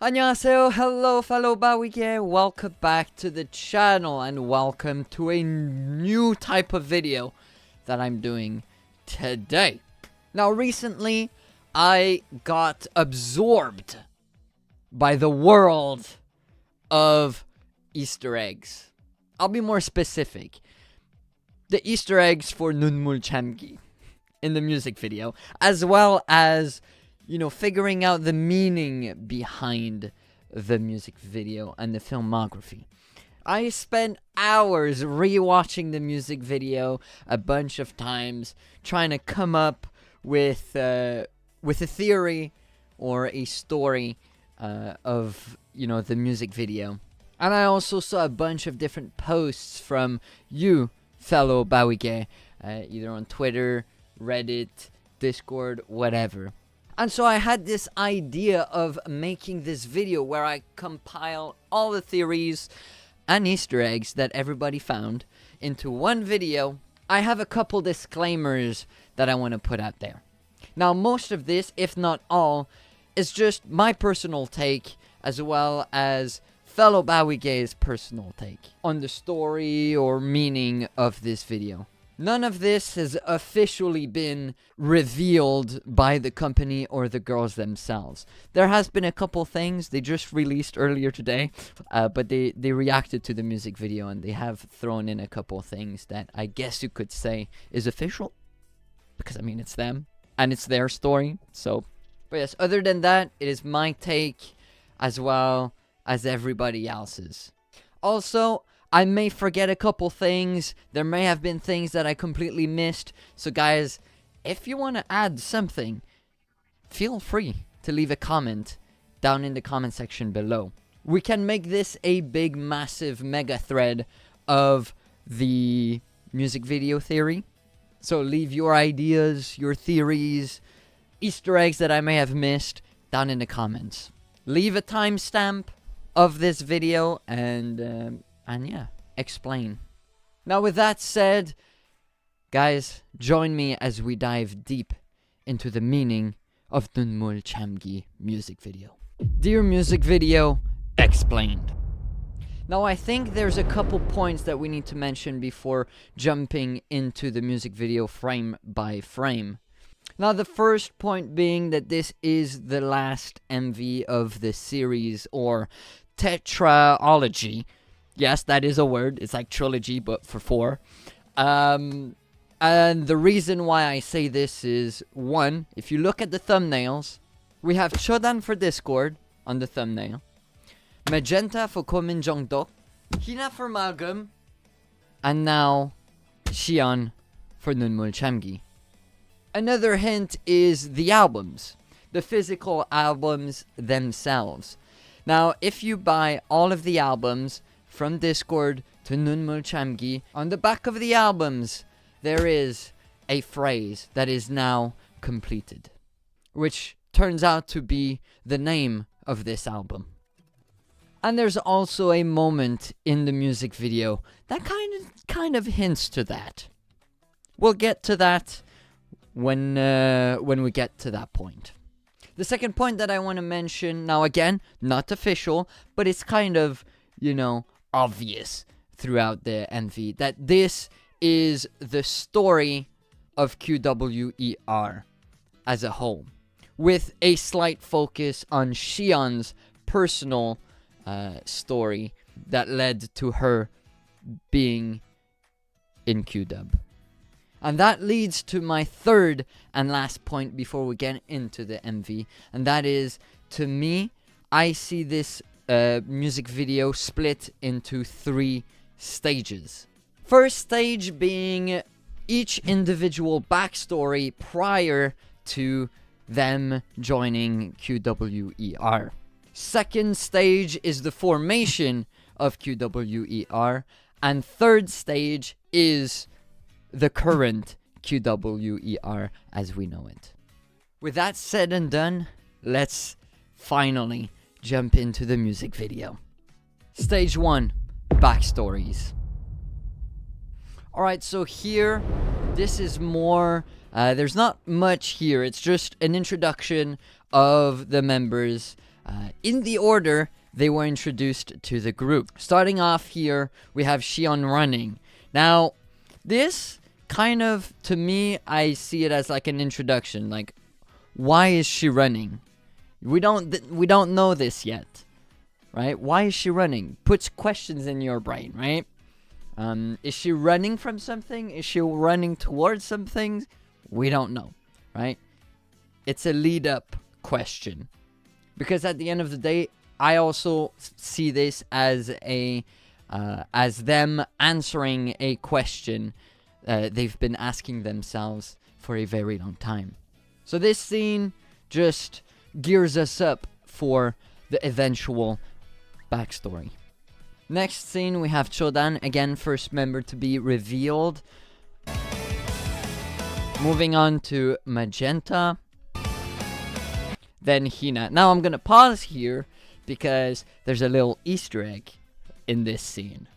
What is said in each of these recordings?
안녕하세요, hello fellow Bawige, welcome back to the channel and welcome to a new type of video that I'm doing today. Now recently, I got absorbed by the world of Easter eggs. I'll be more specific. The Easter eggs for 눈물참기 in the music video, as well as figuring out the meaning behind the music video and the filmography. I spent hours rewatching the music video a bunch of times, trying to come up with a theory or a story of the music video. And I also saw a bunch of different posts from you, fellow Bawige, either on Twitter, Reddit, Discord, whatever. And so I had this idea of making this video where I compile all the theories and Easter eggs that everybody found into one video. I have a couple disclaimers that I want to put out there. Now, most of this, if not all, is just my personal take, as well as fellow Bawige's personal take on the story or meaning of this video. None of this has officially been revealed by the company or the girls themselves. There has been a couple things they just released earlier today, but they reacted to the music video and they have thrown in a couple things that I guess you could say is official. Because, it's them and it's their story. So, but yes, other than that, it is my take as well as everybody else's. Also, I may forget a couple things. There may have been things that I completely missed. So guys, if you want to add something, feel free to leave a comment down in the comment section below. We can make this a big, massive mega thread of the music video theory. So leave your ideas, your theories, Easter eggs that I may have missed down in the comments. Leave a timestamp of this video and yeah, explain. Now with that said, guys, join me as we dive deep into the meaning of the 눈물참기 music video. Dear music video, explained. Now I think there's a couple points that we need to mention before jumping into the music video frame by frame. Now the first point being that this is the last MV of the series or tetralogy. Yes, that is a word. It's like trilogy, but for 4. And the reason why I say this is, one, if you look at the thumbnails, we have chodan for Discord on the thumbnail, magenta for kominjongdok, hina for magum, and now siyeon for 눈물참기. Another hint is the albums, the physical albums themselves. Now, if you buy all of the albums from Discord to 눈물참기, on the back of the albums, there is a phrase that is now completed, which turns out to be the name of this album. And there's also a moment in the music video that kind of hints to that. We'll get to that when we get to that point. The second point that I want to mention, now again, not official, but it's kind of, obvious throughout the MV, that this is the story of QWER as a whole, with a slight focus on Siyeon's personal story that led to her being in QW. And that leads to my third and last point before we get into the MV, and that is, to me, I see this music video split into 3 stages. First stage being each individual backstory prior to them joining QWER. Second stage is the formation of QWER, and third stage is the current QWER as we know it. With that said and done, let's finally jump into the music video. Stage 1, backstories. Alright, so here, this is more, there's not much here, it's just an introduction of the members in the order they were introduced to the group. Starting off here, we have Siyeon running. Now, this kind of, to me, I see it as like an introduction. Like, why is she running? We don't know this yet, right? Why is she running? Puts questions in your brain, right? Is she running from something? Is she running towards something? We don't know, right? It's a lead-up question. Because at the end of the day, I also see this as them answering a question they've been asking themselves for a very long time. So this scene just gears us up for the eventual backstory. Next scene, we have Chodan, again, first member to be revealed. Moving on to Magenta. Then Hina. Now I'm gonna pause here because there's a little Easter egg in this scene.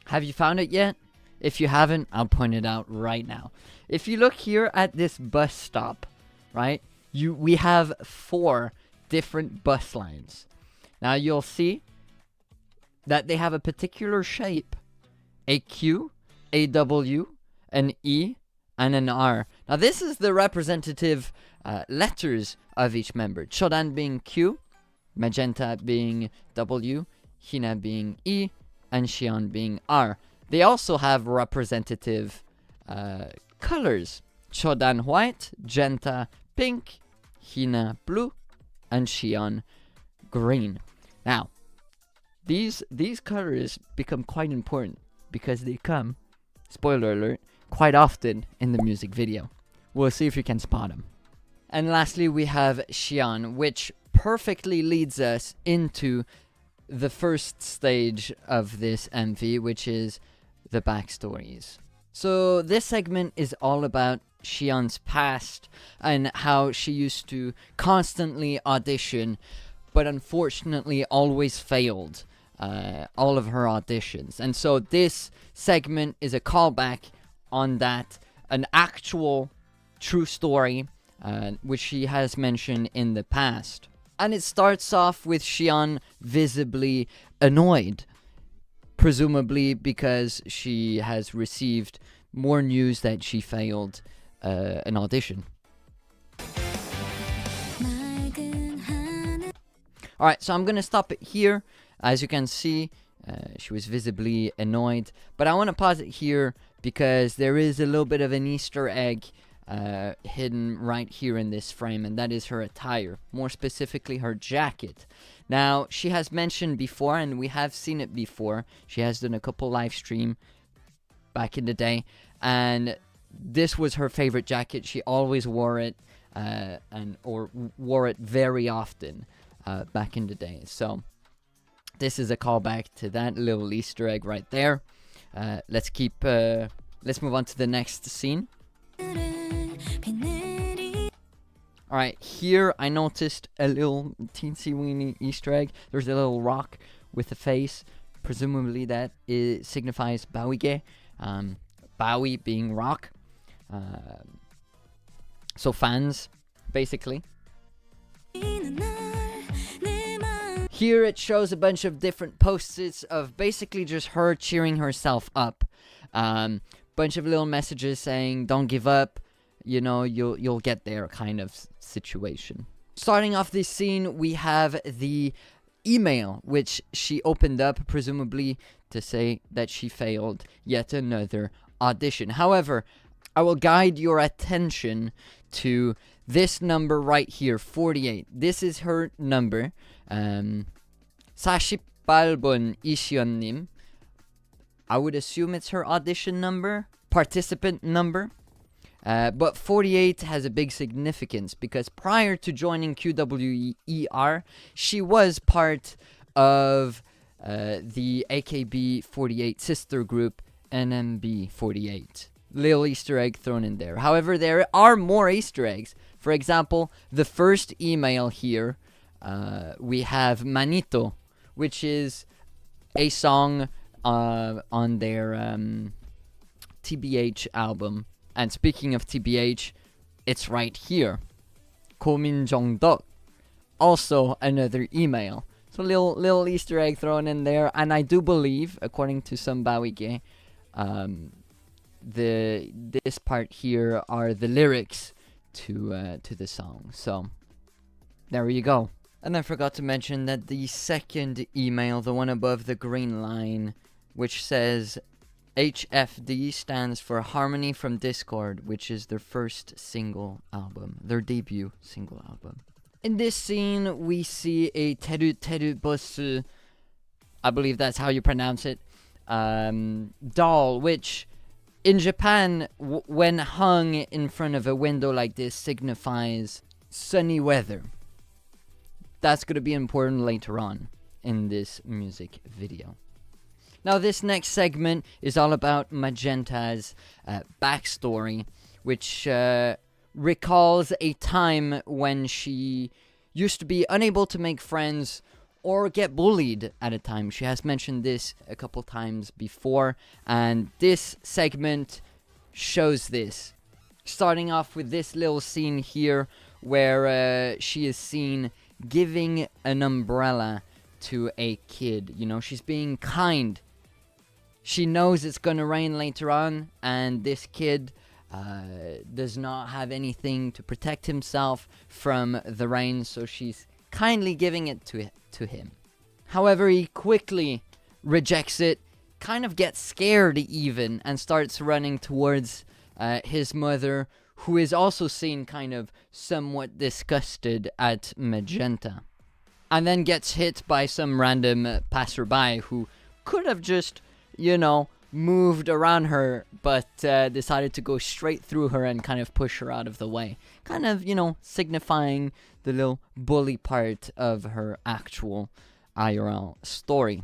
Have you found it yet? If you haven't, I'll point it out right now. If you look here at this bus stop, right? We have 4 different bus lines. Now you'll see that they have a particular shape. A Q, a W, an E, and an R. Now this is the representative letters of each member. Chodan being Q, Magenta being W, Hina being E, and Siyeon being R. They also have representative colors. Chodan white, Genta pink, Hina blue, and Siyeon green. Now, these colors become quite important because they come, spoiler alert, quite often in the music video. We'll see if you can spot them. And lastly, we have Siyeon, which perfectly leads us into the first stage of this MV, which is the backstories. So this segment is all about Siyeon's past and how she used to constantly audition, but unfortunately always failed all of her auditions. And so this segment is a callback on that, an actual true story which she has mentioned in the past. And it starts off with Siyeon visibly annoyed, presumably because she has received more news that she failed an audition. Alright, so I'm gonna stop it here. As you can see, she was visibly annoyed. But I want to pause it here because there is a little bit of an Easter egg hidden right here in this frame, and that is her attire, more specifically her jacket. Now, she has mentioned before, and we have seen it before, she has done a couple live stream back in the day, and this was her favorite jacket. She always wore it, or wore it very often back in the day. So this is a callback to that little Easter egg right there. Let's move on to the next scene. Alright, here I noticed a little teensy weeny Easter egg. There's a little rock with a face. Presumably that signifies Bawige. Bowie being rock. So fans, basically. Here it shows a bunch of different post-its of basically just her cheering herself up. Bunch of little messages saying, don't give up, you know, you'll get there kind of situation. Starting off this scene, we have the email, which she opened up, presumably to say that she failed yet another audition. However, I will guide your attention to this number right here, 48. This is her number. 48번 이시연님. I would assume it's her audition number, participant number. But 48 has a big significance because prior to joining QWER, she was part of the AKB48 sister group NMB48. Little Easter egg thrown in there. However, there are more Easter eggs. For example, the first email here, we have Manito, which is a song on their TBH album. And speaking of TBH, it's right here. 고민정덕, also another email. So little Easter egg thrown in there, and I do believe, according to some Bawige, this part here are the lyrics to the song. So there you go. And I forgot to mention that the second email, the one above the green line, which says HFD, stands for Harmony from Discord, which is their first single album, their debut single album. In this scene, we see a Jojobas, I believe that's how you pronounce it, doll, which in Japan, when hung in front of a window like this, signifies sunny weather. That's going to be important later on in this music video. Now, this next segment is all about Magenta's backstory, which recalls a time when she used to be unable to make friends or get bullied at a time. She has mentioned this a couple times before, and this segment shows this. Starting off with this little scene here where she is seen giving an umbrella to a kid. You know, she's being kind. She knows it's gonna rain later on, and this kid does not have anything to protect himself from the rain, so she's kindly giving it to him. However, he quickly rejects it, kind of gets scared even, and starts running towards his mother, who is also seen kind of somewhat disgusted at Magenta. And then gets hit by some random passerby who could have just, moved around her, but decided to go straight through her and kind of push her out of the way. Kind of, signifying the little bully part of her actual IRL story.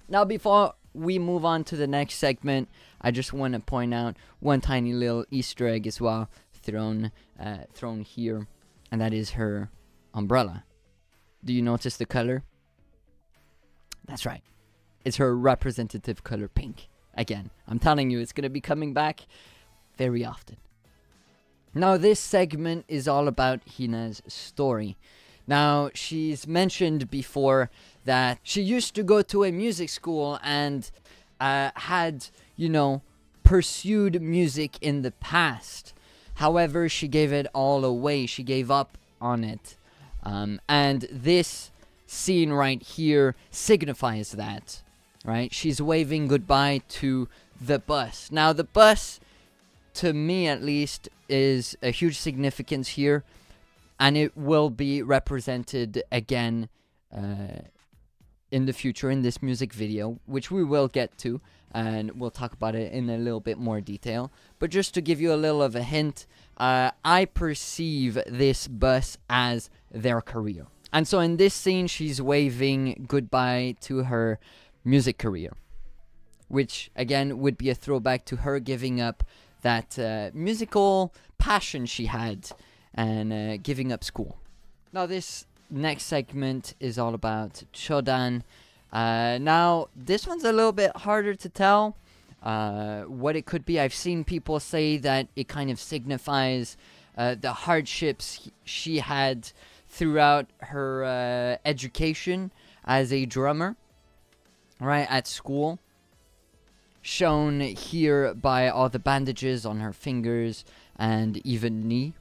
Now, before we move on to the next segment, I just want to point out one tiny little Easter egg as well thrown here, and that is her umbrella. Do you notice the color? That's right. It's her representative color, pink. Again, I'm telling you, it's going to be coming back very often. Now, this segment is all about Hina's story. Now, she's mentioned before that she used to go to a music school and had, pursued music in the past. However, she gave it all away. She gave up on it. And this scene right here signifies that, right? She's waving goodbye to the bus. Now, the bus, to me at least, is a huge significance here, and it will be represented again in the future in this music video, which we will get to, and we'll talk about it in a little bit more detail. But just to give you a little of a hint, I perceive this bus as their career. And so in this scene, she's waving goodbye to her music career, which again would be a throwback to her giving up that musical passion she had and giving up school. Now, this next segment is all about chodan. Now, this one's a little bit harder to tell what it could be. I've seen people say that it kind of signifies the hardships she had throughout her education as a drummer, right, at school. Shown here by all the bandages on her fingers and even knee.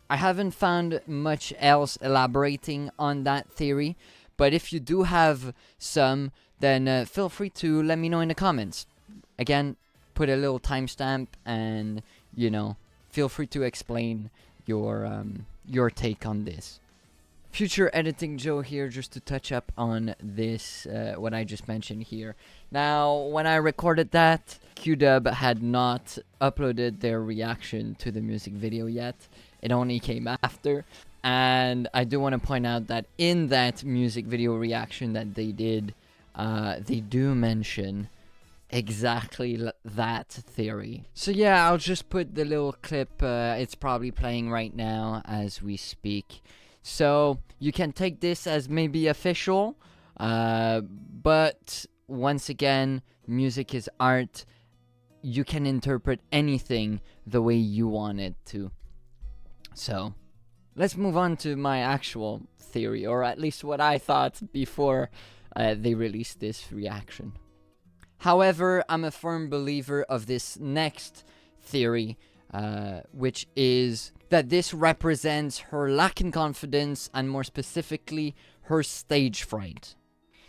I haven't found much else elaborating on that theory, but if you do have some, then feel free to let me know in the comments. Again, put a little timestamp and, feel free to explain your take on this. Future Editing Joe here, just to touch up on this, what I just mentioned here. Now, when I recorded that, QW had not uploaded their reaction to the music video yet. It only came after. And I do want to point out that in that music video reaction that they did, they do mention exactly that theory. So yeah, I'll just put the little clip, it's probably playing right now as we speak. So you can take this as maybe official, but once again, music is art. You can interpret anything the way you want it to. So let's move on to my actual theory, or at least what I thought before they released this reaction. However, I'm a firm believer of this next theory, which is that this represents her lack in confidence, and more specifically, her stage fright.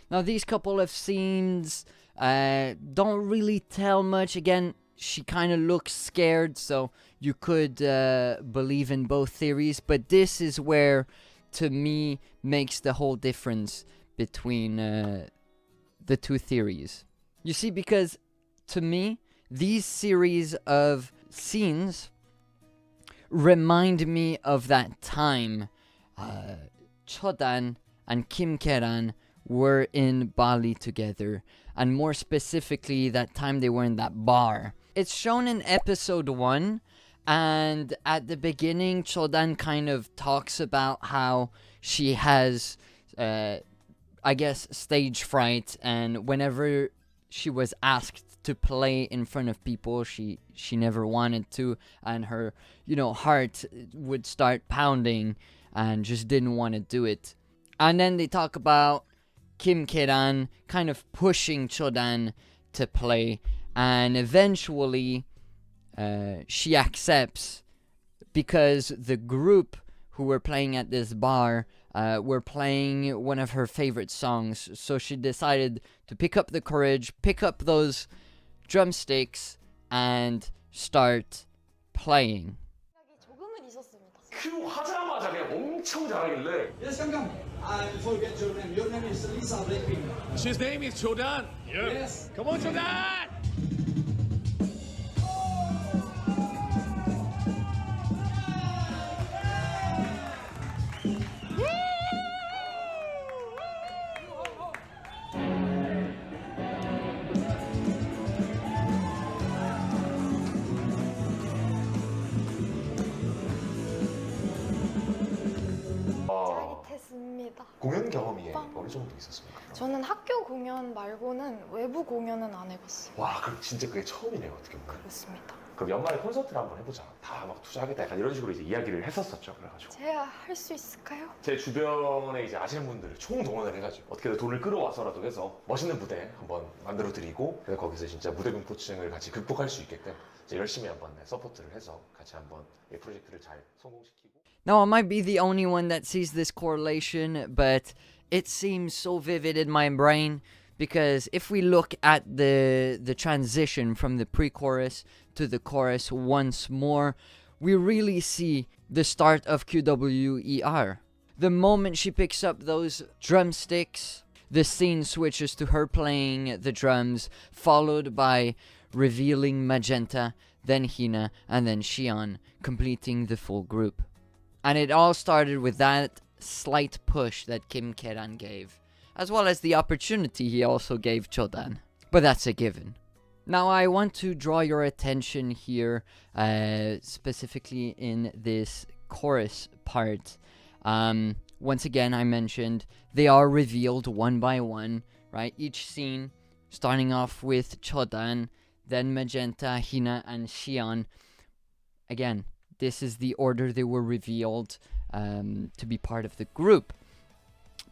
Now, these couple of scenes don't really tell much. Again, she kind of looks scared, so you could believe in both theories, but this is where, to me, makes the whole difference between the two theories. You see, because to me, these series of scenes remind me of that time Chodan and Kim Keran were in Bali together, and more specifically that time they were in that bar. It's shown in episode 1, and at the beginning Chodan kind of talks about how she has I guess stage fright, and whenever she was asked to play in front of people, she never wanted to, and her heart would start pounding and just didn't want to do it. And then they talk about Kim Keran kind of pushing Chodan to play, and eventually she accepts, because the group who were playing at this bar were playing one of her favorite songs. So she decided to pick up the courage, pick up those drumsticks, and start playing. 조금은 있었습니다. 큐 하자마자 그냥 엄청 잘하길래. Yes, come. I forget your name. Your name is Lisa Blackpink. His name is Jodan. Yes. Come on, Jodan. 짜릿했습니다. 공연 경험이 어느 정도 있었습니까? 저는 학교 공연 말고는 외부 공연은 안 해봤어요. 와, 그럼 진짜 그게 처음이네요, 어떻게 보면. 그렇습니다. 그럼 연말에 콘서트를 한번 해보자. 다 막 투자하겠다. 약간 이런 식으로 이제 이야기를 했었었죠. 그래가지고 제가 할 수 있을까요? 제 주변에 이제 아시는 분들을 총동원을 해가지고 어떻게든 돈을 끌어와서라도 해서 멋있는 무대 한번 만들어드리고, 그래서 거기서 진짜 무대 공포증을 같이 극복할 수 있게끔 이제 열심히 한번 서포트를 해서 같이 한번 이 프로젝트를 잘 성공시키고. Now, I might be the only one that sees this correlation, but it seems so vivid in my brain, because if we look at the transition from the pre-chorus to the chorus once more, we really see the start of QWER. The moment she picks up those drumsticks, the scene switches to her playing the drums, followed by revealing Magenta, then Hina, and then siyeon, completing the full group. And it all started with that slight push that Kim Keran gave, as well as the opportunity he also gave Chodan. But that's a given. Now, I want to draw your attention here, specifically in this chorus part. Once again, I mentioned they are revealed one by one, right? Each scene starting off with Chodan, then Magenta, Hina, and siyeon. Again, this is the order they were revealed to be part of the group.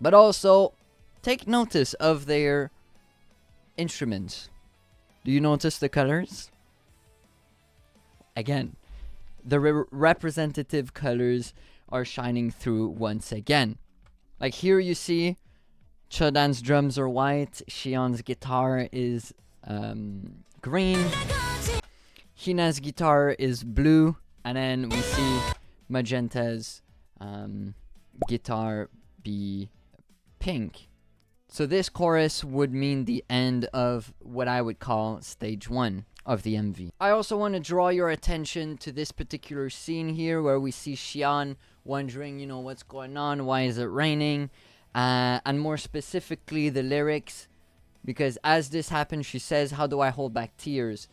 But also, take notice of their instruments. Do you notice the colors? Again, the representative colors are shining through once again. Like here you see Chodan's drums are white, siyeon's guitar is green, Hina's guitar is blue, and then we see Magenta's guitar be pink. So this chorus would mean the end of what I would call stage 1 of the MV. I also want to draw your attention to this particular scene here where we see siyeon wondering, what's going on, why is it raining, and more specifically the lyrics, because as this happens she says, how do I hold back tears?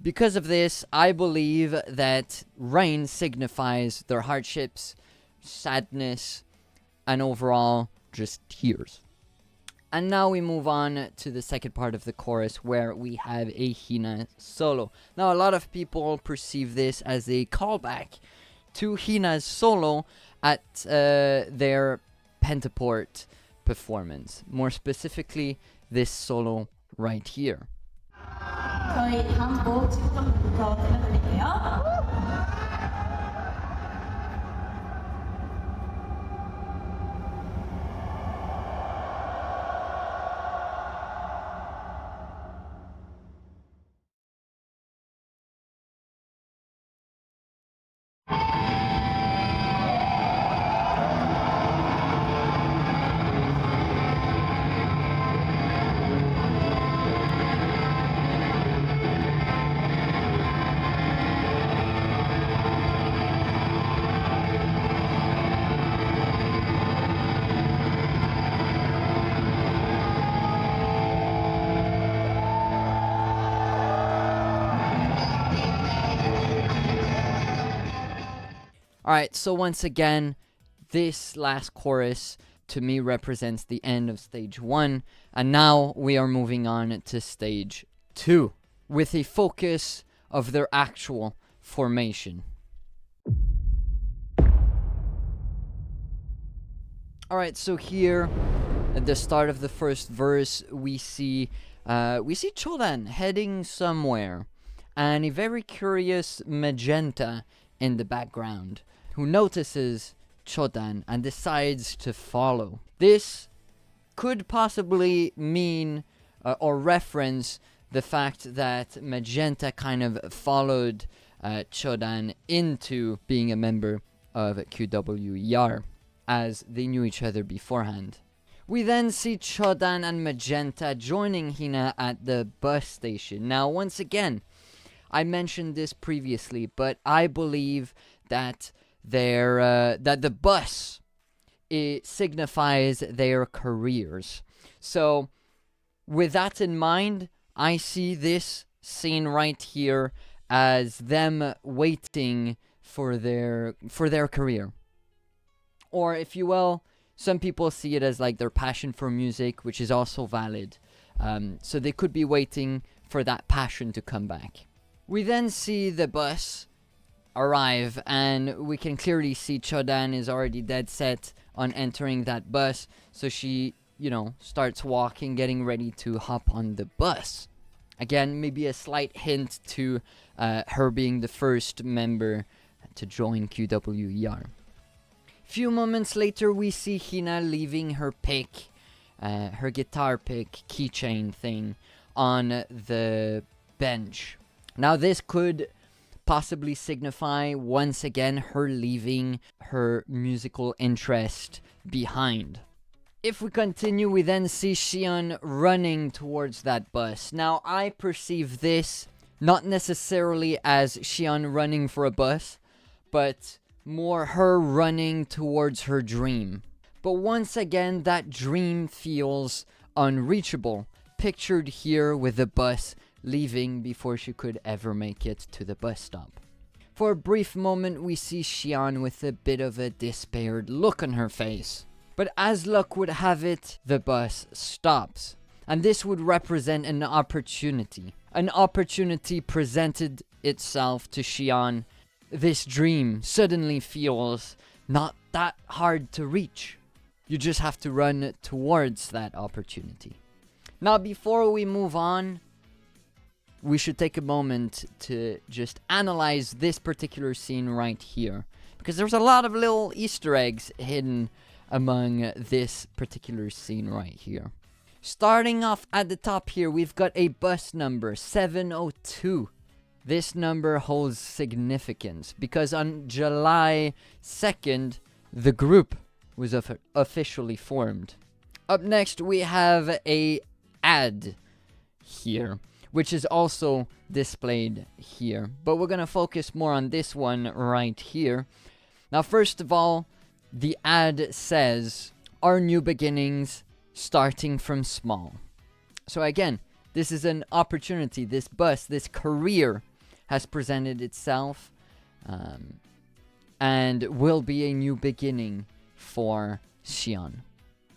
Because of this, I believe that rain signifies their hardships, sadness, and overall just tears. And now we move on to the second part of the chorus where we have a hina solo. Now, a lot of people perceive this as a callback to Hina's solo at their Pentaport performance. More specifically, this solo right here. 저희 다음 곡 지금부터 들려드릴게요. Alright, so once again, this last chorus to me represents the end of stage 1, and now we are moving on to stage 2, with a focus of their actual formation. Alright, so here, at the start of the first verse, we see chodan heading somewhere, and a very curious magenta in the background, who notices chodan and decides to follow. This could possibly mean or reference the fact that magenta kind of followed chodan into being a member of QWER, as they knew each other beforehand. We then see chodan and magenta joining Hina at the bus station. Now, once again, I mentioned this previously, but I believe that that the bus, it signifies their careers. So, with that in mind, I see this scene right here as them waiting for their career. Or, if you will, some people see it as like their passion for music, which is also valid. So they could be waiting for that passion to come back. We then see the bus arrive, and we can clearly see chodan is already dead set on entering that bus. So she, starts walking, getting ready to hop on the bus. Again, maybe a slight hint to her being the first member to join QWER. Few moments later, we see Hina leaving her pick, her guitar pick keychain thing on the bench. Now, this could possibly signify, once again, her leaving her musical interest behind. If we continue, we then see siyeon running towards that bus. Now, I perceive this not necessarily as siyeon running for a bus, but more her running towards her dream. But once again, that dream feels unreachable, pictured here with the bus leaving before she could ever make it to the bus stop. For a brief moment, we see siyeon with a bit of a despaired look on her face. But as luck would have it, the bus stops. And this would represent an opportunity. An opportunity presented itself to siyeon. This dream suddenly feels not that hard to reach. You just have to run towards that opportunity. Now, before we move on, we should take a moment to just analyze this particular scene right here, because there's a lot of little Easter eggs hidden among this particular scene right here. Starting off at the top here, we've got a bus number, 702. This number holds significance because on July 2nd, the group was officially formed. Up next, we have a ad here, which is also displayed here. But we're going to focus more on this one right here. Now, first of all, the ad says, "Our new beginnings, starting from small." So again, this is an opportunity. This bus, this career has presented itself and will be a new beginning for siyeon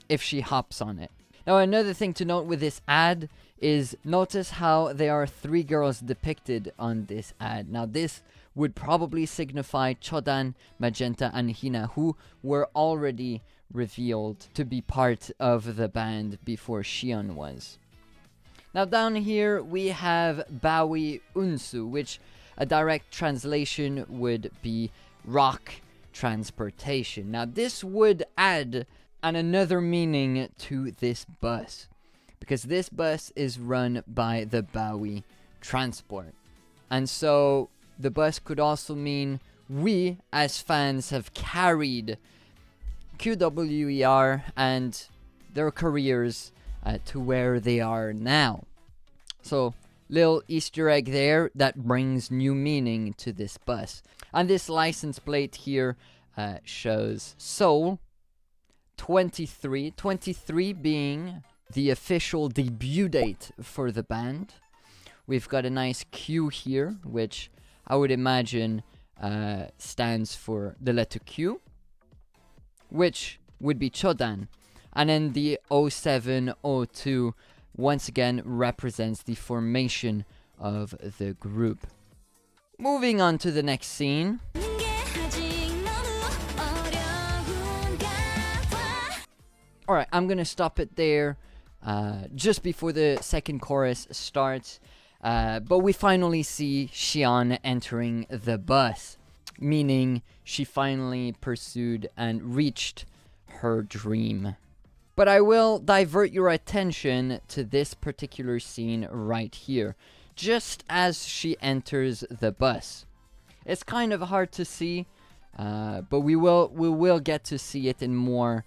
if she hops on it. Now, another thing to note with this ad is notice how there are 3 girls depicted on this ad. Now, this would probably signify Chodan, Magenta, and Hina, who were already revealed to be part of the band before Siyeon was. Now, down here we have Bawi Unsu, which a direct translation would be rock transportation. Now, this would add another meaning to this bus, because this bus is run by the Bawi Transport. And so the bus could also mean we as fans have carried QWER and their careers to where they are now. So, little Easter egg there that brings new meaning to this bus. And this license plate here shows Seoul 23, 23 being the official debut date for the band. We've got a nice Q here, which I would imagine stands for the letter Q, which would be chodan. And then the 0702 once again represents the formation of the group. Moving on to the next scene. Alright, I'm gonna stop it there just before the second chorus starts. But we finally see Siyeon entering the bus, meaning she finally pursued and reached her dream. But I will divert your attention to this particular scene right here, just as she enters the bus. It's kind of hard to see, but we will get to see it in more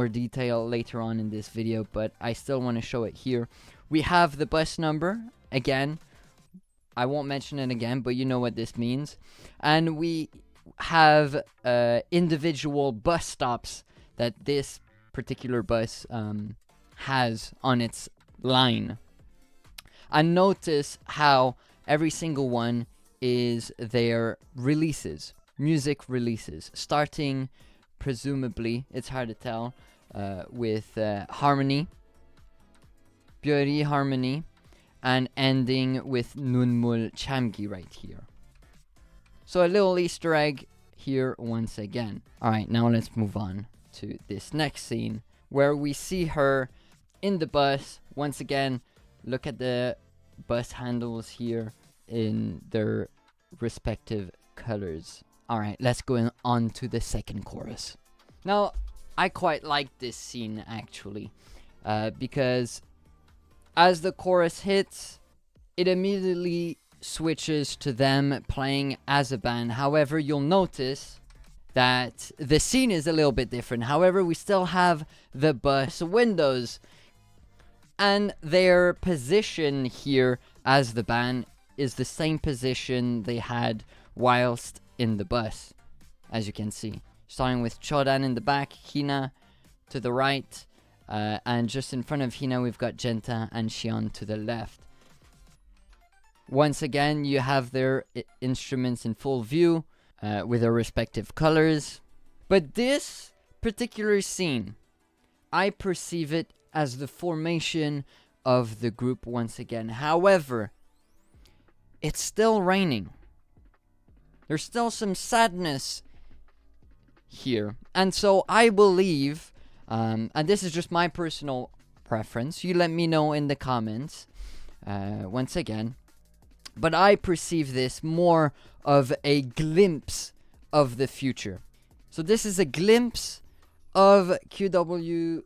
detail later on in this video, but I still want to show it here. We have the bus number, again, I won't mention it again, but you know what this means. And we have individual bus stops that this particular bus has on its line. And notice how every single one is their releases, music releases, starting presumably, it's hard to tell, with Harmony, Beauty Harmony, and ending with 눈물참기 right here. So a little Easter egg here once again. Alright, now let's move on to this next scene, where we see her in the bus. Once again, look at the bus handles here in their respective colors. Alright, let's go on to the second chorus. Now, I quite like this scene actually, because as the chorus hits, it immediately switches to them playing as a band. However, you'll notice that the scene is a little bit different. However, we still have the bus windows, and their position here as the band is the same position they had whilst in the bus, as you can see. Starting with chodan in the back, hina to the right, and just in front of hina we've got Genta and Siyeon to the left. Once again, you have their instruments in full view, with their respective colors. But this particular scene, I perceive it as the formation of the group once again. However, it's still raining. There's still some sadness here. And so I believe, and this is just my personal preference, you let me know in the comments, once again, but I perceive this more of a glimpse of the future. So this is a glimpse of QWER's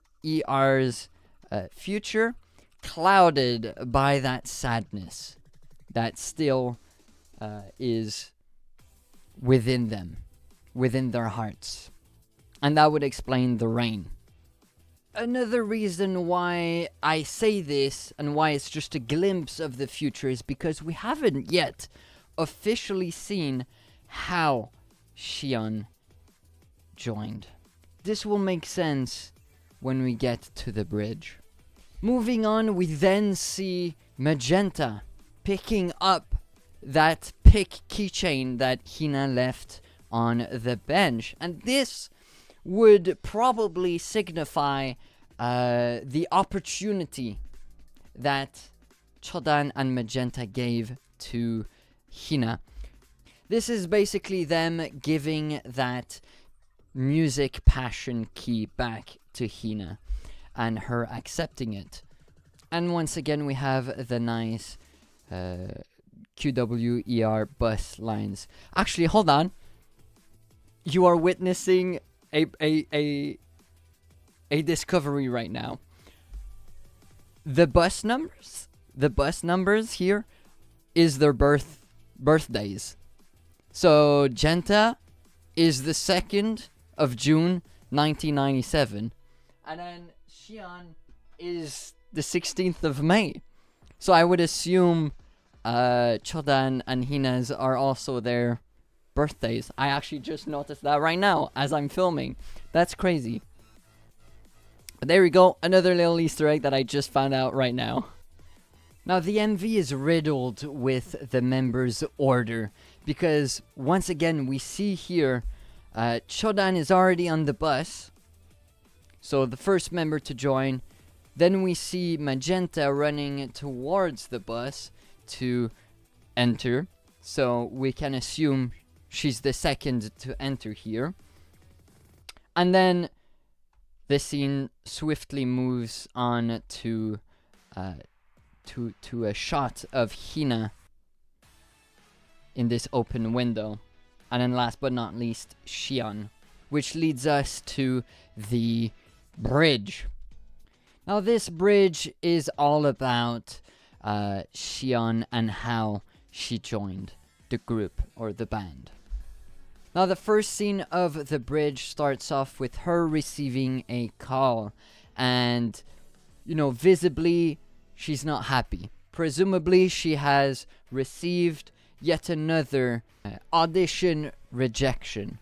future, clouded by that sadness that still is within them, within their hearts. And that would explain the rain. Another reason why I say this and why it's just a glimpse of the future is because we haven't yet officially seen how Siyeon joined. This will make sense when we get to the bridge. Moving on, we then see Magenta picking up that pick keychain that Hina left on the bench. And this would probably signify the opportunity that Chodan and Magenta gave to Hina. This is basically them giving that music passion key back to Hina and her accepting it. And once again we have the nice QWER bus lines. Actually, hold on. You are witnessing a discovery right now. The bus numbers here is their birthdays. So Genta is the 2nd of June 1997, and then Siyeon is the 16th of May. So I would assume Chodan and Hina's are also their birthdays. I actually just noticed that right now as I'm filming. That's crazy. But there we go, another little Easter egg that I just found out right now. Now the MV is riddled with the members' order, because once again we see here Chodan is already on the bus, so the first member to join. Then we see Magenta running towards the bus to enter, so we can assume she's the second to enter here. And then the scene swiftly moves on to a shot of Hina in this open window. And then last but not least, Siyeon, which leads us to the bridge. Now this bridge is all about Siyeon and how she joined the group or the band. Now the first scene of the bridge starts off with her receiving a call, and visibly she's not happy. Presumably she has received yet another audition rejection,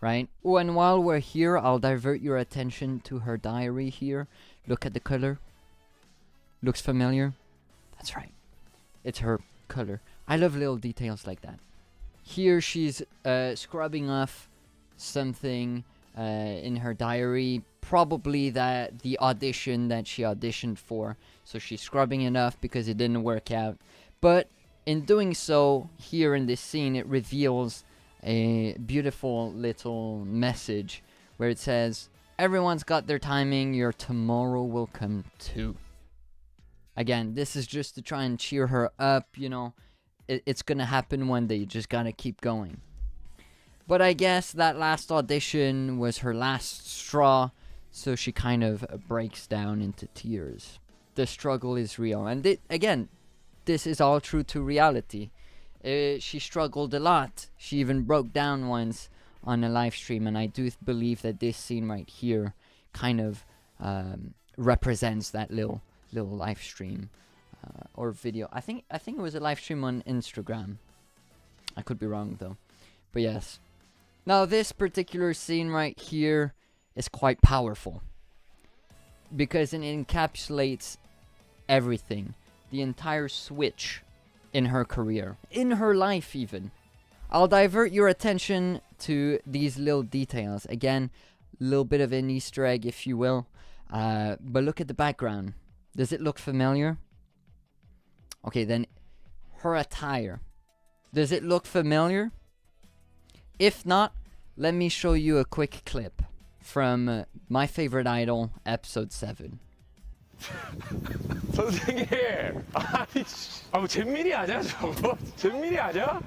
right? Oh, and while we're here, I'll divert your attention to her diary here. Look at the color. Looks familiar? That's right. It's her color. I love little details like that. Here she's scrubbing off something in her diary, probably the audition that she auditioned for. So she's scrubbing it off because it didn't work out. But in doing so, here in this scene, it reveals a beautiful little message where it says, "Everyone's got their timing, your tomorrow will come too." Again, this is just to try and cheer her up, it's gonna happen one day, you just gotta keep going. But I guess that last audition was her last straw, so she kind of breaks down into tears. The struggle is real, and again, this is all true to reality. She struggled a lot. She even broke down once on a live stream, and I do believe that this scene right here kind of represents that little live stream or video. I think it was a live stream on Instagram. I could be wrong though, but yes. Now this particular scene right here is quite powerful because it encapsulates everything, the entire switch in her career, in her life even. I'll divert your attention to these little details. Again, a little bit of an Easter egg, if you will. But look at the background. Does it look familiar? Okay, then her attire. Does it look familiar? If not, let me show you a quick clip from My Favorite Idol, episode 7. 선생님, 아니, 뭐 잼민이 아니야 저거? 잼민이 아니야?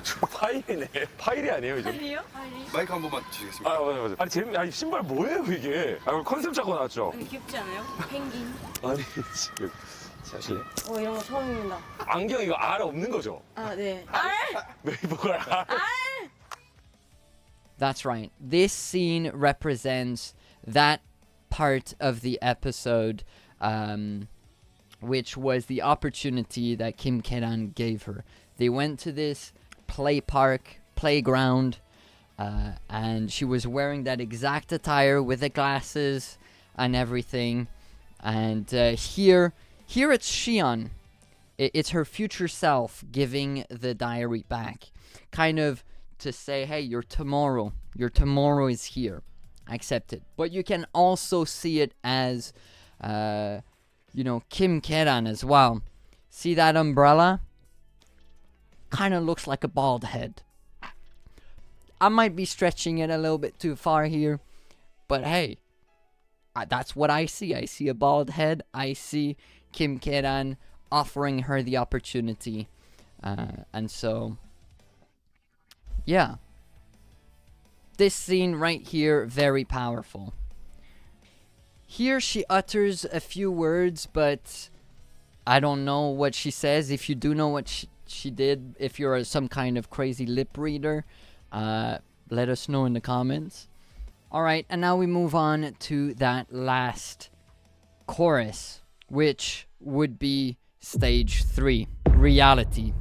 저 파일이네. 파일이 아니에요 이제? 아니요? 마이크 한 번만 주시겠습니까? 아 맞아. 아니 신발 뭐예요 이게? 컨셉 잡고 나왔죠? 귀엽지 않아요? 펭귄. 아니 지금 사실 이런 거 처음입니다. 안경 이거 알 없는 거죠? 아, 네. 네이버가 알. That's right. This scene represents that part of the episode, which was the opportunity that Kim K-dan gave her. They went to this playground, and she was wearing that exact attire with the glasses and everything. And here it's Siyeon. It's her future self giving the diary back, kind of to say, hey, your tomorrow is here. accepted. But you can also see it as, you know, Kim Keran as well. See that umbrella? Kind of looks like a bald head. I might be stretching it a little bit too far here, but hey, that's what I see. I see a bald head. I see Kim Keran offering her the opportunity. And so, yeah. This scene right here, very powerful. Here she utters a few words, but I don't know what she says. If you do know what she did, if you're some kind of crazy lip reader, let us know in the comments. Alright, and now we move on to that last chorus, which would be stage 3, reality.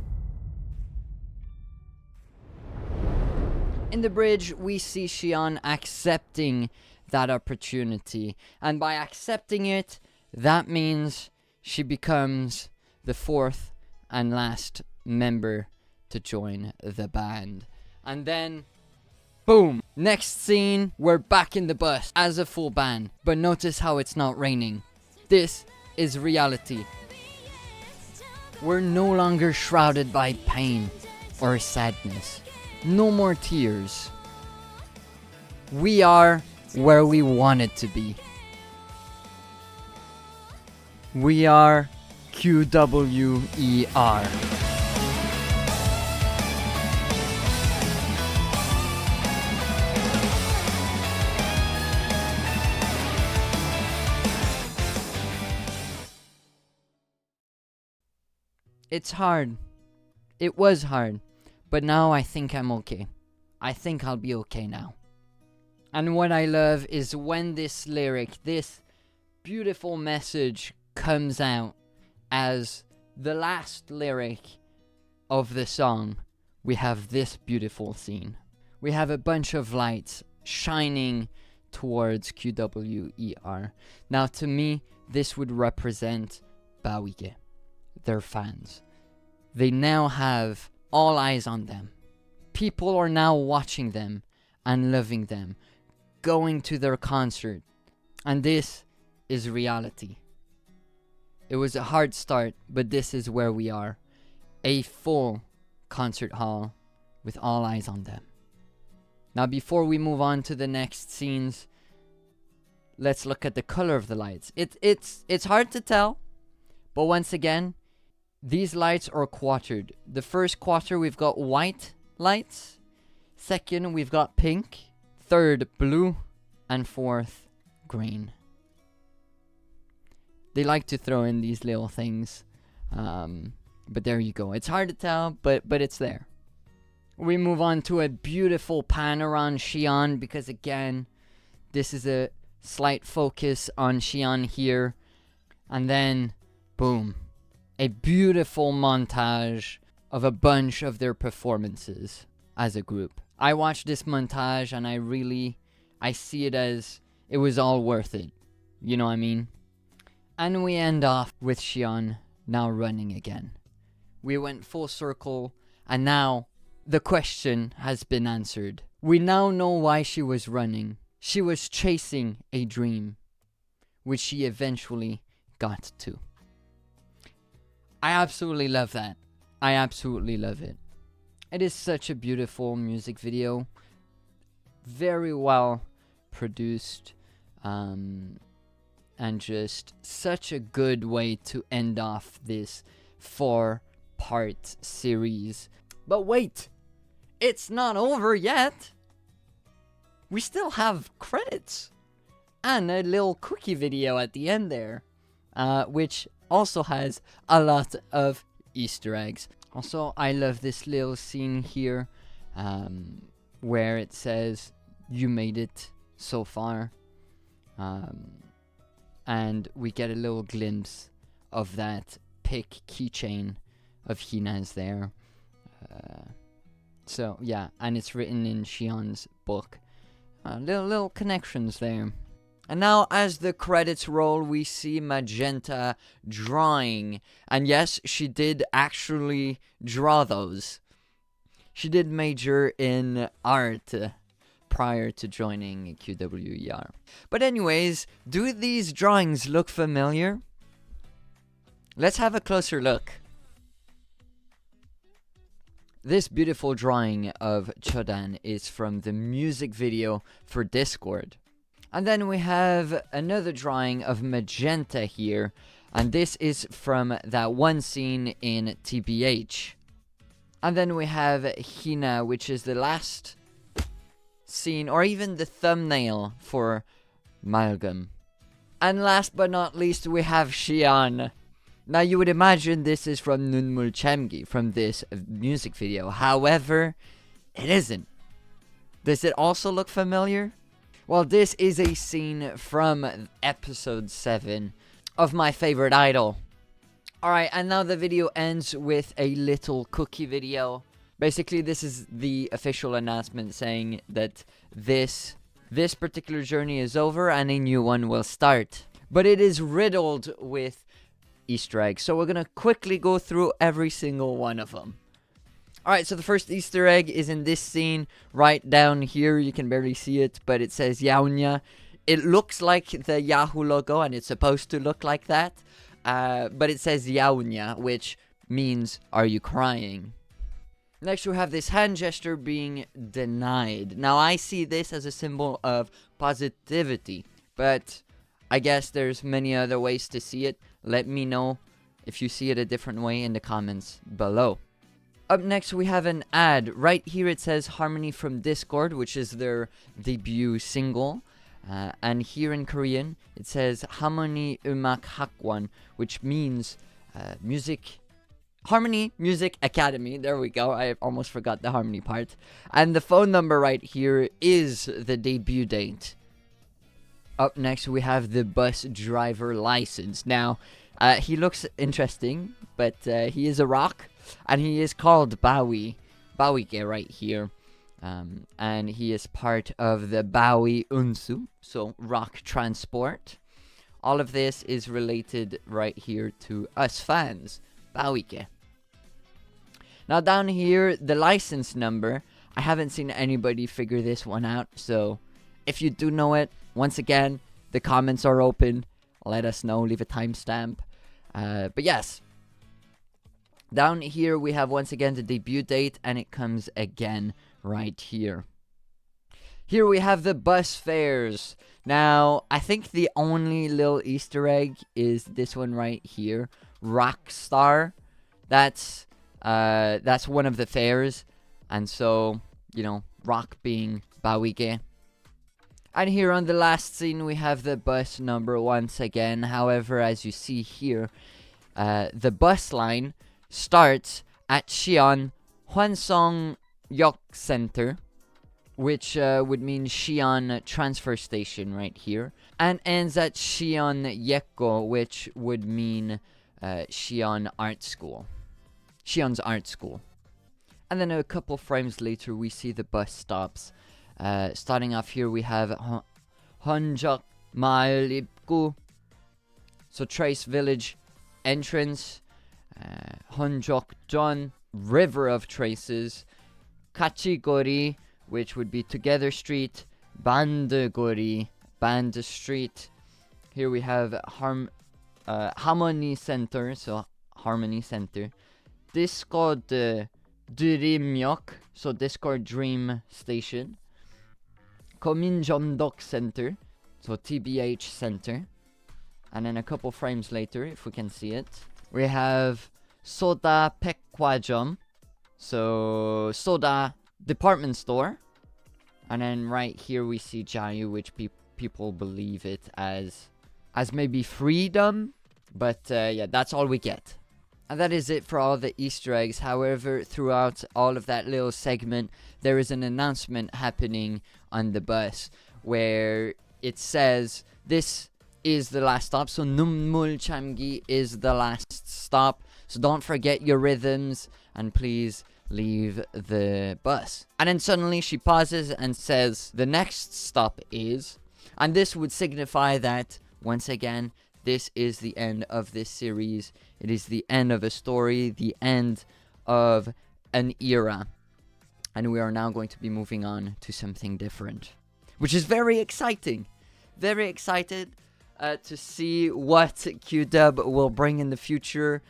In the bridge, we see Siyeon accepting that opportunity. And by accepting it, that means she becomes the 4th and last member to join the band. And then, boom! Next scene, we're back in the bus as a full band. But notice how it's not raining. This is reality. We're no longer shrouded by pain or sadness. No more tears. We are where we wanted to be. We are QWER. It's hard. It was hard. But now I think I'm okay. I think I'll be okay now. And what I love is when this lyric, this beautiful message comes out as the last lyric of the song, we have this beautiful scene. We have a bunch of lights shining towards QWER. Now to me, this would represent Bawige, their fans. They now have all eyes on them. People are now watching them and loving them, going to their concert. And this is reality. It was a hard start, but this is where we are. A full concert hall with all eyes on them. Now before we move on to the next scenes, let's look at the color of the lights. It's hard to tell, but once again, these lights are quartered. The first quarter we've got white lights. Second we've got pink. Third blue. And fourth green. They like to throw in these little things. But there you go. It's hard to tell, but it's there. We move on to a beautiful pan around Siyeon because again, this is a slight focus on Siyeon here. And then, boom. A beautiful montage of a bunch of their performances as a group. I watched this montage and I see it as it was all worth it. You know what I mean? And we end off with Siyeon now running again. We went full circle and now the question has been answered. We now know why she was running. She was chasing a dream, which she eventually got to. I absolutely love that. I absolutely love it. It is such a beautiful music video. Very well produced. And just such a good way to end off this 4-part series. But wait! It's not over yet! We still have credits! And a little cookie video at the end there. Which also has a lot of Easter eggs. Also, I love this little scene here where it says, "You made it so far." And we get a little glimpse of that pick keychain of Hina's there. So, yeah, and it's written in Siyeon's book. Little connections there. And now, as the credits roll, we see Magenta drawing. And yes, she did actually draw those. She did major in art, prior to joining QWER. But anyways, do these drawings look familiar? Let's have a closer look. This beautiful drawing of Chodan is from the music video for Discord. And then we have another drawing of Magenta here, and this is from that one scene in TBH. And then we have Hina, which is the last scene, or even the thumbnail for Malgam. And last but not least, we have siyeon. Now you would imagine this is from 눈물참기, from this music video. However, it isn't. Does it also look familiar? Well, this is a scene from episode 7 of My Favorite Idol. Alright, and now the video ends with a little cookie video. Basically, this is the official announcement saying that this particular journey is over and a new one will start. But it is riddled with Easter eggs, so we're gonna quickly go through every single one of them. Alright, so the first Easter egg is in this scene right down here. You can barely see it, but it says Yaonya. It looks like the Yahoo logo, and it's supposed to look like that. But it says Yaonya, which means, are you crying? Next, we have this hand gesture being denied. Now, I see this as a symbol of positivity, but I guess there's many other ways to see it. Let me know if you see it a different way in the comments below. Up next, we have an ad. Right here it says Harmony from Discord, which is their debut single. And here in Korean, it says Harmony Umak Hakwan, which means Harmony Music Academy. There we go. I almost forgot the harmony part. And the phone number right here is the debut date. Up next, we have the bus driver license. Now, he looks interesting, but he is a rock, and he is called Bawi. Bawige right here. And he is part of the Bawi Unsu, so rock transport. All of this is related right here to us fans, Bawige. Now down here, the license number. I haven't seen anybody figure this one out, so if you do know it, once again, the comments are open. Let us know, leave a timestamp. But yes, down here we have once again the debut date, and it comes again right here. Here we have the bus fares. Now, I think the only little Easter egg is this one right here, Rockstar. That's one of the fares, and so, you know, rock being Bawige. And here on the last scene, we have the bus number once again. However, as you see here, the bus line starts at siyeon Hwansong-yok Center, which would mean siyeon transfer station right here, and ends at siyeon Yekko, which would mean siyeon art school. Siyeon's art school. And then a couple frames later, we see the bus stops. Starting off here, we have Honjok Maal Ibgu, so Trace Village entrance, Honjok Jon, River of Traces, Kachigori, which would be Together Street, Bandegori, Band Street. Here we have Harmony Center, so Harmony Center, Discord Dreamyok, so Discord Dream Station, Kominjomdok Center, so TBH Center. And then a couple frames later, if we can see it, we have Soda Pekwajom, so Soda department store. And then right here we see Jayu, which people believe it as maybe freedom. But yeah, that's all we get. And that is it for all the Easter eggs. However, throughout all of that little segment, there is an announcement happening on the bus where it says this is the last stop. So 눈물참기 is the last stop. So don't forget your rhythms and please leave the bus. And then suddenly she pauses and says the next stop is, and this would signify that once again this is the end of this series. It is the end of a story, the end of an era. and we are now going to be moving on to something different, which is very exciting. Very excited to see what QW will bring in the future.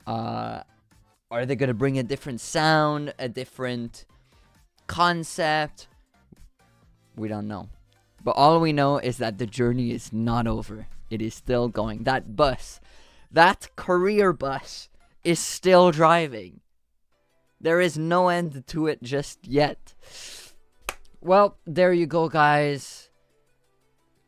Are they going to bring a different sound, a different concept? We don't know. But all we know is that the journey is not over. It is still going. That bus, that career bus, is still driving. There is no end to it just yet. Well, there you go, guys.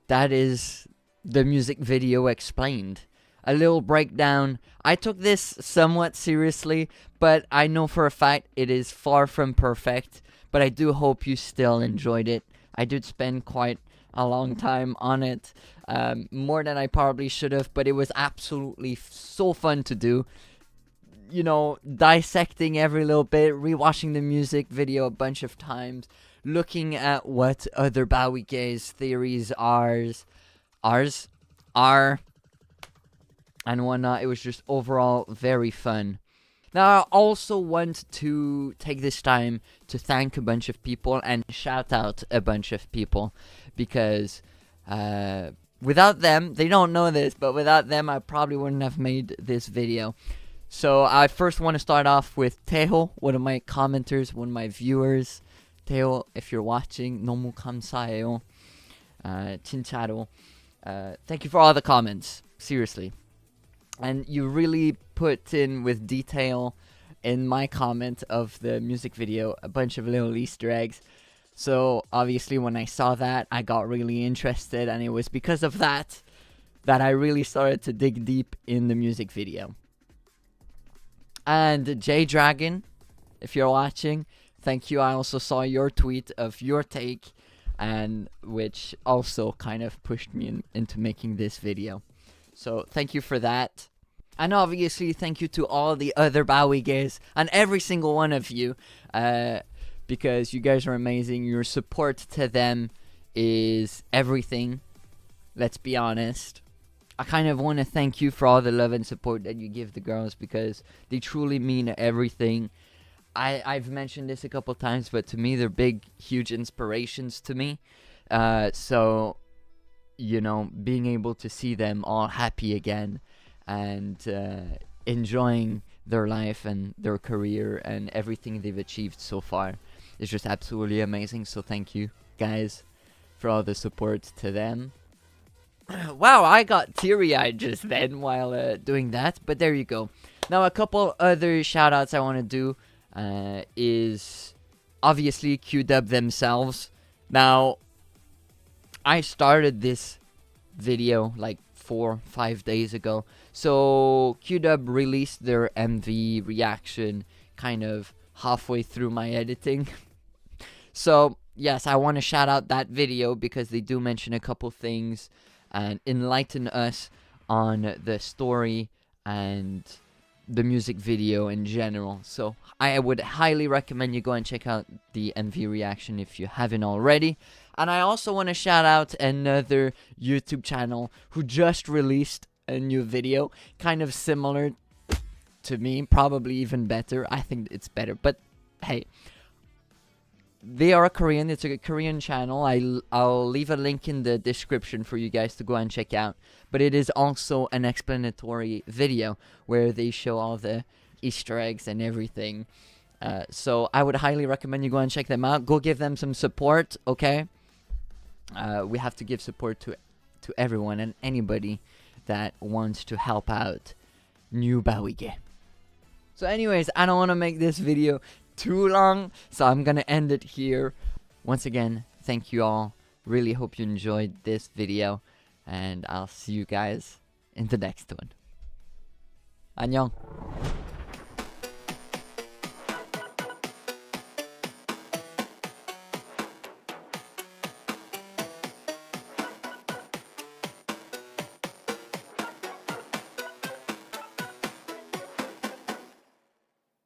That is the music video explained. A little breakdown. I took this somewhat seriously, but I know for a fact it is far from perfect. But I do hope you still enjoyed it. I did spend quite a long time on it, more than I probably should have, but it was absolutely so fun to do. You know, dissecting every little bit, rewatching the music video a bunch of times, looking at what other Bawige's theories are, and whatnot. It was just overall very fun. Now, I also want to take this time to thank a bunch of people and shout out a bunch of people, because without them, they don't know this, but without them, I probably wouldn't have made this video. So I first want to start off with Teho, one of my commenters, one of my viewers. Teho, if you're watching, 너무 감사해요. 진짜로. Thank you for all the comments, seriously. And you really put in with detail in my comment of the music video a bunch of little Easter eggs. So obviously when I saw that, I got really interested, and it was because of that that I really started to dig deep in the music video. And J Dragon, if you're watching, thank you. I also saw your tweet of your take, and which also kind of pushed me into making this video. So thank you for that. And obviously thank you to all the other Bawiges and every single one of you, because you guys are amazing. Your support to them is everything. Let's be honest. I kind of want to thank you for all the love and support that you give the girls, because they truly mean everything. I've mentioned this a couple times, but to me they're big, huge inspirations to me. So, you know, being able to see them all happy again and enjoying their life and their career and everything they've achieved so far is just absolutely amazing. So thank you guys for all the support to them. Wow, I got teary-eyed just then while doing that, but there you go. Now a couple other shout-outs I want to do is obviously QW themselves. Now, I started this video like 4-5 days ago, so QW released their MV reaction kind of halfway through my editing. So yes, I want to shout out that video because they do mention a couple things and enlighten us on the story and the music video in general. So I would highly recommend you go and check out the MV reaction if you haven't already. And I also want to shout out another YouTube channel who just released a new video, kind of similar to me, probably even better. I think it's better, but hey, they are Korean. It's a Korean channel. I'll leave a link in the description for you guys to go and check out. But it is also an explanatory video where they show all the Easter eggs and everything. So I would highly recommend you go and check them out. Go give them some support, okay? We have to give support to everyone and anybody that wants to help out new Bawige. So anyways, I don't want to make this video too long, so I'm gonna end it here. Once again, thank you all. Really hope you enjoyed this video, and I'll see you guys in the next one. 안녕.